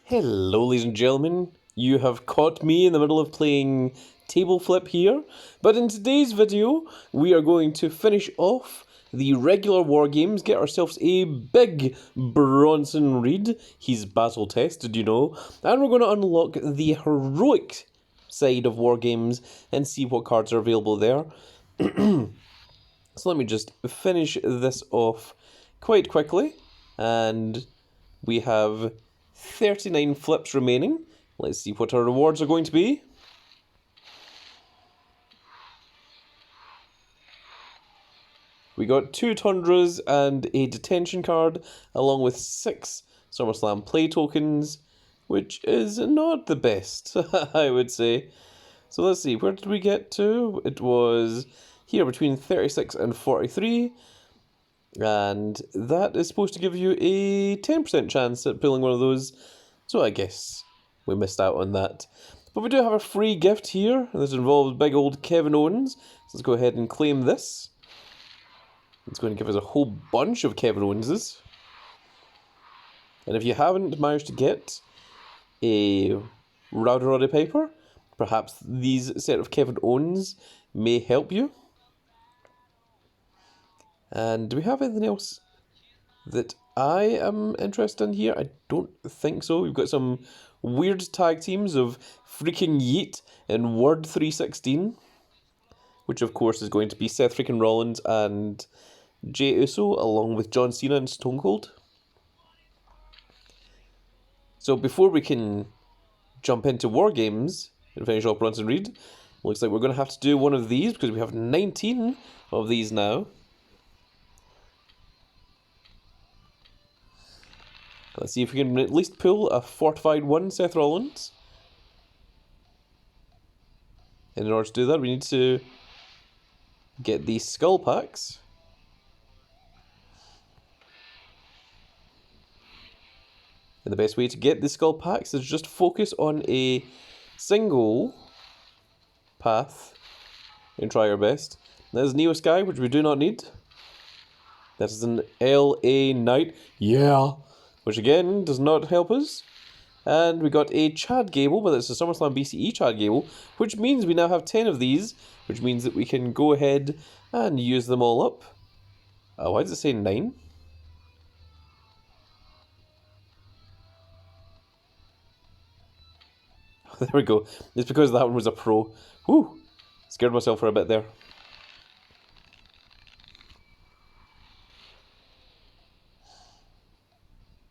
Hello, ladies and gentlemen. You have caught me in the middle of playing table flip here, but in today's video, we are going to finish off the regular war games, get ourselves a big Bronson read. He's battle tested, you know, and we're going to unlock the heroic side of war games and see what cards are available there. So let me just finish this off quite quickly, and we have 39 flips remaining. Let's see what our rewards are going to be. We got 2 Tundras and a detention card, along with 6 SummerSlam play tokens, which is not the best, I would say. So let's see, where did we get to? It was here between 36 and 43. And that is supposed to give you a 10% chance at pulling one of those. So I guess we missed out on that. But we do have a free gift here. This involves big old Kevin Owens. So let's go ahead and claim this. It's going to give us a whole bunch of Kevin Owenses. And if you haven't managed to get a Rowdy Roddy Piper, perhaps these set of Kevin Owens may help you. And do we have anything else that I am interested in here? I don't think so. We've got some weird tag teams of freaking Yeet and Word 316, which of course is going to be Seth freaking Rollins and Jey Uso, along with John Cena and Stone Cold. So before we can jump into War Games and finish off Bronson Reed, looks like we're going to have to do one of these because we have 19 of these now. Let's see if we can at least pull a fortified one, Seth Rollins. And in order to do that, we need to get these skull packs. And the best way to get the skull packs is just focus on a single path and try your best. That is Neo Sky, which we do not need. That is an LA Knight. Yeah. Which again does not help us. And we got a Chad Gable, but it's a SummerSlam BCE Chad Gable, which means we now have 10 of these, which means that we can go ahead and use them all up. Why does it say 9? There we go. It's because that one was a pro. Whew! Scared myself for a bit there.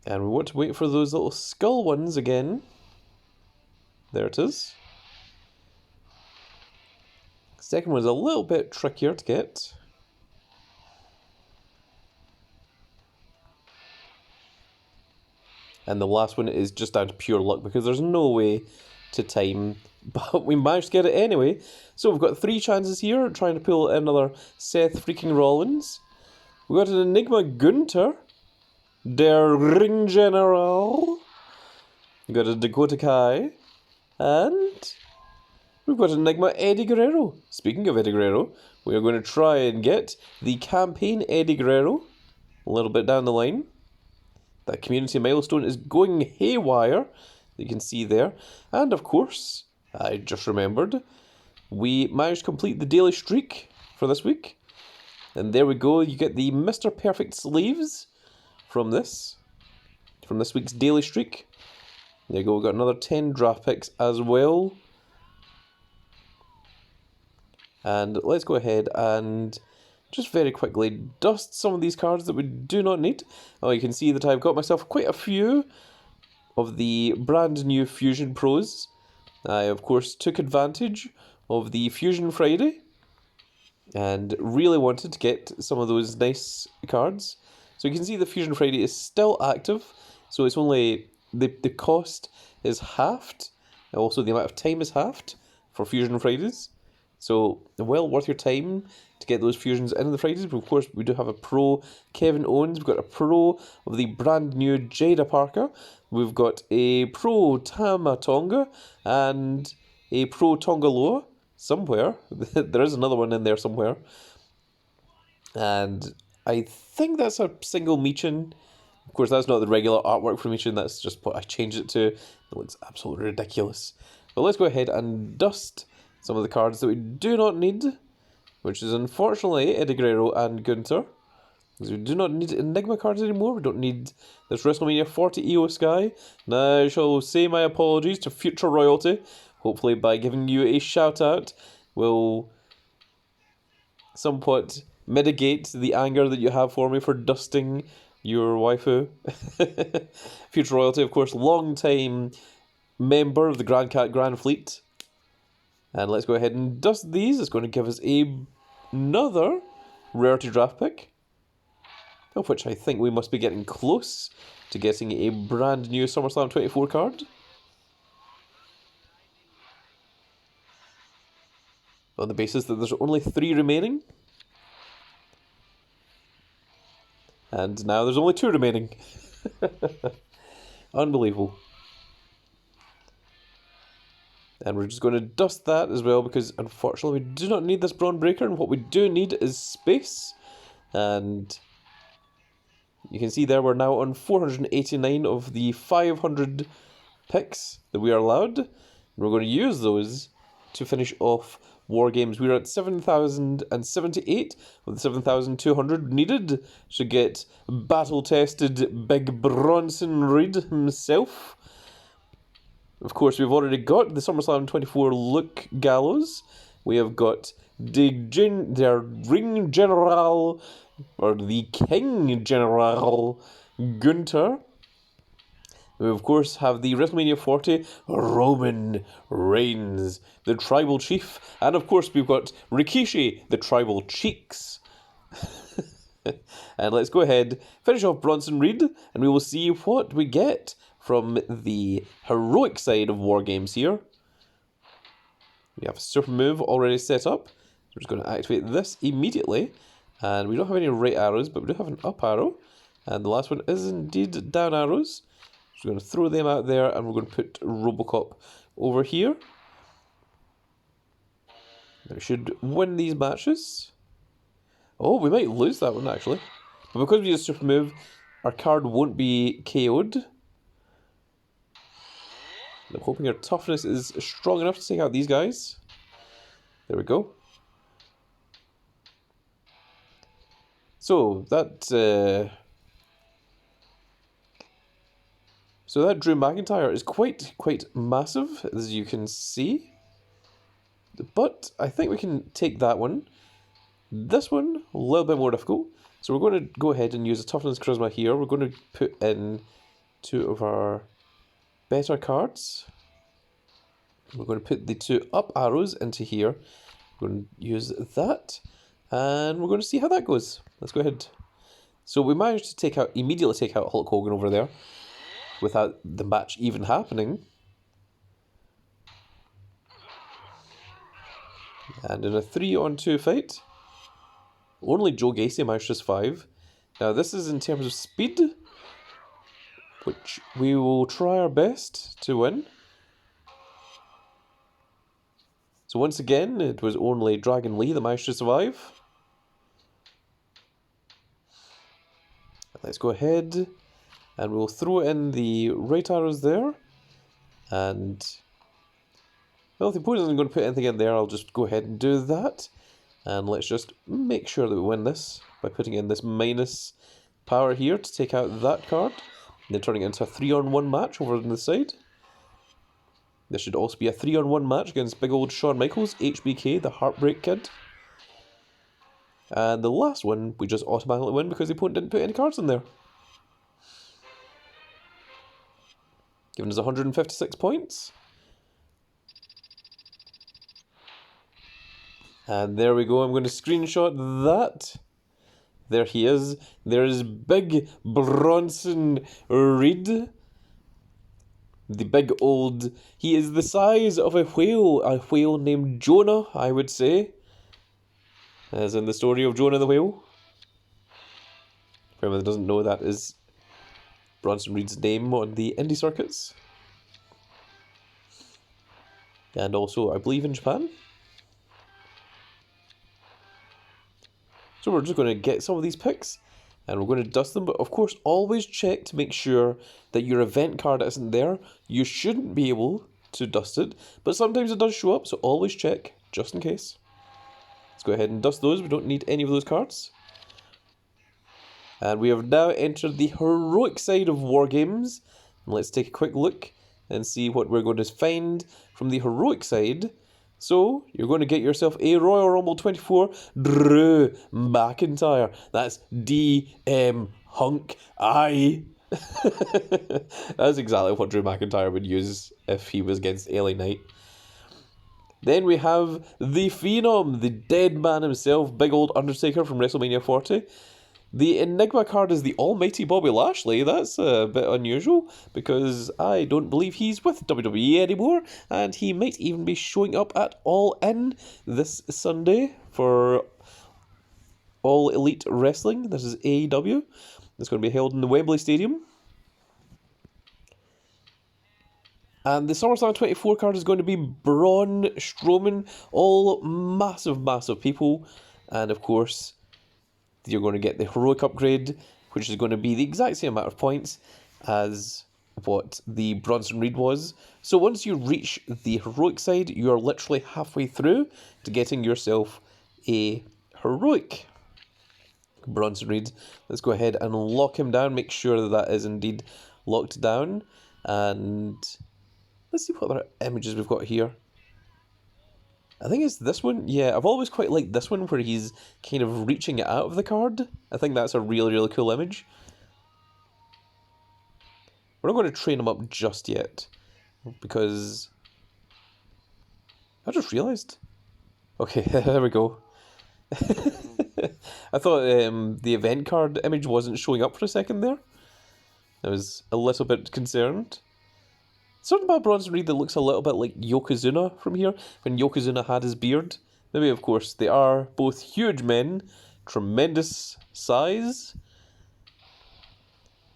And we want to wait for those little skull ones again. There it is. Second one's a little bit trickier to get. And the last one is just down to pure luck because there's no way to time. But we managed to get it anyway. So we've got 3 chances here trying to pull another Seth freaking Rollins. We got an Enigma Gunter. Der Ring General. We've got a Dakota Kai. And we've got Enigma Eddie Guerrero. Speaking of Eddie Guerrero, we are going to try and get the campaign Eddie Guerrero a little bit down the line. That community milestone is going haywire. You can see there. And of course, I just remembered, we managed to complete the daily streak for this week. And there we go. You get the Mr. Perfect sleeves from this week's daily streak. There you go, we've got another 10 draft picks as well. And let's go ahead and just very quickly dust some of these cards that we do not need. Oh, you can see that I've got myself quite a few of the brand new Fusion Pros. I, of course, took advantage of the Fusion Friday and really wanted to get some of those nice cards. So you can see the Fusion Friday is still active, so it's only, the cost is halved, and also the amount of time is halved for Fusion Fridays. So, well worth your time to get those fusions in the Fridays. But of course, we do have a pro Kevin Owens, we've got a pro of the brand new Jada Parker, we've got a pro Tama Tonga, and a pro Tongaloa somewhere. There is another one in there somewhere. And I think that's a single Michin Of course, that's not the regular artwork formation, that's just what I changed it to. It looks absolutely ridiculous. But let's go ahead and dust some of the cards that we do not need, which is unfortunately Eddie Guerrero and Gunther. Because we do not need Enigma cards anymore. We don't need this WrestleMania 40 EO Sky. Now I shall say my apologies to future royalty. Hopefully by giving you a shout out will somewhat mitigate the anger that you have for me for dusting your waifu. Future royalty, of course, long time member of the Grand Cat Grand Fleet. And let's go ahead and dust these. It's going to give us another rarity draft pick, of which I think we must be getting close to getting a brand new SummerSlam 24 card. On the basis that there's only 3 remaining. And now there's only 2 remaining. Unbelievable. And we're just going to dust that as well, because unfortunately we do not need this Braun Breaker, and what we do need is space. And you can see there we're now on 489 of the 500 picks that we are allowed. And we're going to use those to finish off War Games. We're at 7,078 of the 7,200 needed to get battle-tested Big Bronson Reed himself. Of course, we've already got the SummerSlam 24 Luke Gallows. We have got their Ring General, or the King General, Gunther. We, of course, have the WrestleMania 40 Roman Reigns, the Tribal Chief. And, of course, we've got Rikishi, the Tribal Cheeks. And let's go ahead, finish off Bronson Reed, and we will see what we get from the heroic side of War Games here. We have a super move already set up. We're just going to activate this immediately. And we don't have any right arrows, but we do have an up arrow. And the last one is indeed down arrows. So we're going to throw them out there, and we're going to put Robocop over here. Now we should win these matches. Oh, we might lose that one actually. But because we use a super move, our card won't be KO'd. I'm hoping our toughness is strong enough to take out these guys. There we go. So that Drew McIntyre is quite massive, as you can see. But I think we can take that one. This one, a little bit more difficult. So we're going to go ahead and use a toughness charisma here. We're going to put in 2 of our better cards. We're going to put the 2 up arrows into here. We're going to use that, and we're going to see how that goes. Let's go ahead. So we managed to immediately take out Hulk Hogan over there without the match even happening. And in a 3-on-2 fight, only Joe Gacy managed to survive. Now this is in terms of speed, which we will try our best to win. So once again, it was only Dragon Lee that managed to survive. Let's go ahead and we'll throw in the right arrows there. And, well, if the opponent isn't going to put anything in there, I'll just go ahead and do that. And let's just make sure that we win this by putting in this minus power here to take out that card. And then turning it into a 3-on-1 match over on the side. This should also be a 3-on-1 match against big old Shawn Michaels, HBK, the Heartbreak Kid. And the last one, we just automatically win because the opponent didn't put any cards in there. Giving us 156 points. And there we go, I'm going to screenshot that. There he is. There's Big Bronson Reed. The big old... He is the size of a whale named Jonah, I would say. As in the story of Jonah the whale. For anyone that doesn't know, that is Bronson Reed's name on the indie circuits. And also, I believe, in Japan. So we're just going to get some of these picks And we're going to dust them, but of course always check to make sure that your event card isn't there. You shouldn't be able to dust it, but sometimes it does show up, so always check, just in case. Let's go ahead and dust those. We don't need any of those cards. And we have now entered the heroic side of War Games. Let's take a quick look and see what we're going to find from the heroic side. So, you're going to get yourself a Royal Rumble 24 Drew McIntyre. That's DM Hunk I. That's exactly what Drew McIntyre would use if he was against LA Knight. Then we have the Phenom, the dead man himself, big old Undertaker from WrestleMania 40. The Enigma card is the almighty Bobby Lashley. That's a bit unusual because I don't believe he's with WWE anymore, and he might even be showing up at All In this Sunday for All Elite Wrestling. This is AEW. It's going to be held in the Wembley Stadium. And the SummerSlam 24 card is going to be Braun Strowman, all massive, massive people, and of course you're going to get the heroic upgrade, which is going to be the exact same amount of points as what the Bronson Reed was. So once you reach the heroic side, you are literally halfway through to getting yourself a heroic Bronson Reed. Let's go ahead and lock him down, make sure that that is indeed locked down. And let's see what other images we've got here. I think it's this one. Yeah, I've always quite liked this one where he's kind of reaching it out of the card. I think that's a really, really cool image. We're not going to train him up just yet because I just realised. Okay, there we go. I thought the event card image wasn't showing up for a second there. I was a little bit concerned. Something about Bronson Reed that looks a little bit like Yokozuna from here, when Yokozuna had his beard. Maybe, of course, they are both huge men, tremendous size.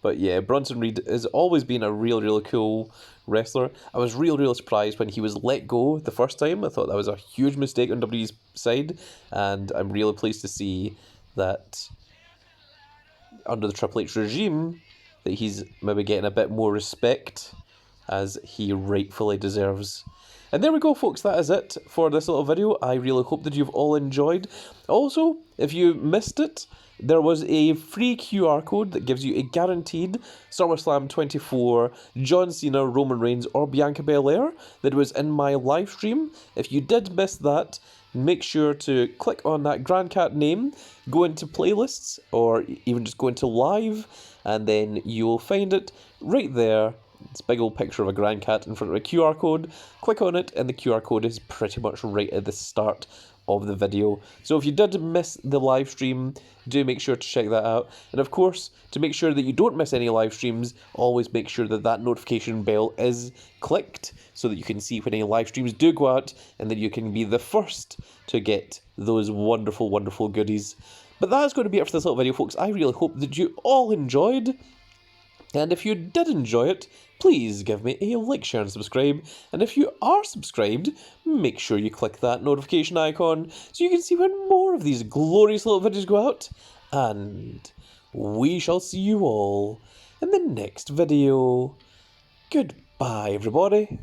But yeah, Bronson Reed has always been a real, really cool wrestler. I was really surprised when he was let go the first time. I thought that was a huge mistake on WWE's side, and I'm really pleased to see that under the Triple H regime, that he's maybe getting a bit more respect as he rightfully deserves. And there we go, folks, that is it for this little video. I really hope that you've all enjoyed. Also, if you missed it, there was a free QR code that gives you a guaranteed SummerSlam 24 John Cena, Roman Reigns or Bianca Belair that was in my live stream. If you did miss that, make sure to click on that Grand Cat name, go into playlists, or even just go into live, and then you will find it right there. It's a big old picture of a Grand Cat in front of a QR code. Click on it, and the QR code is pretty much right at the start of the video. So if you did miss the live stream, do make sure to check that out. And of course, to make sure that you don't miss any live streams, always make sure that that notification bell is clicked so that you can see when any live streams do go out, and that you can be the first to get those wonderful, wonderful goodies. But that is going to be it for this little video, folks. I really hope that you all enjoyed. And if you did enjoy it, please give me a like, share and subscribe. And if you are subscribed, make sure you click that notification icon so you can see when more of these glorious little videos go out. And we shall see you all in the next video. Goodbye, everybody.